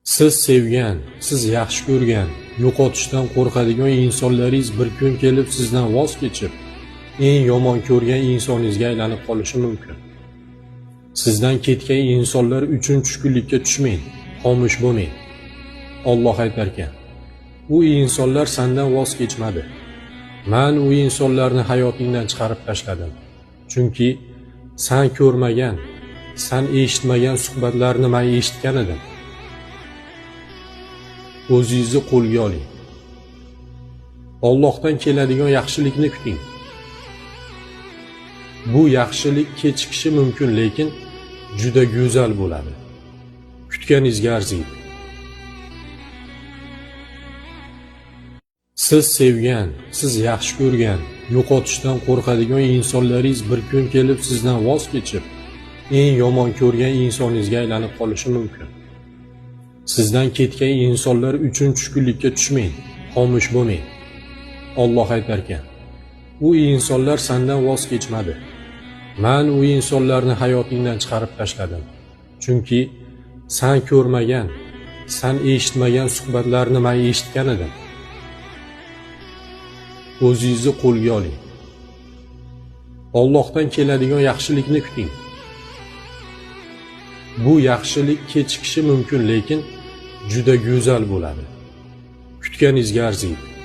Siz sevgan, siz yaxshi ko'rgan, yo'qotishdan qo'rqadigan insonlaringiz bir kun kelib sizdan voz kechib, eng yomon ko'rgan insoningizga aylanib qolishi mumkin. Sizdan ketgan insonlar uchun tushkunlikka tushmang, xomush bo'lmang. Alloh aytar ekan: "U insonlar sendan voz kechmadi. Men u insonlarni hayotingdan chiqarib tashladim. Chunki sen ko'rmagan, sen eshitmagan suhbatlarni men eshitgan edim." O'zingizni qo'lga oling. Allohdan keladigan yaxshilikni kuting. Bu yaxshilik kechikishi mumkin, lekin juda go'zal bo'ladi. Kutganingizga arziydi. Siz sevgan, siz yaxshi ko'rgan, yo'qotishdan qo'rqadigan insonlaringiz bir kun kelib sizdan voz kechib, eng yomon ko'rgan insoningizga aylanib qolishi mumkin. Sizdan ketgan insonlar uchun tushkunlikka tushmang, xomush bo'lmang. Alloh aytar ekan: "U insonlar sendan voz kechmadi. Men u insonlarni hayotingdan chiqarib tashladim. Chunki sen ko'rmagan, sen eshitmagan suhbatlarni men eshitgan edim." O'zingizni qo'lga oling. Allohdan keladigan yaxshilikni kuting. Bu yaxshilik kechikishi mumkin, lekin juda go'zal bo'ladi. Kutganingizga arziydi.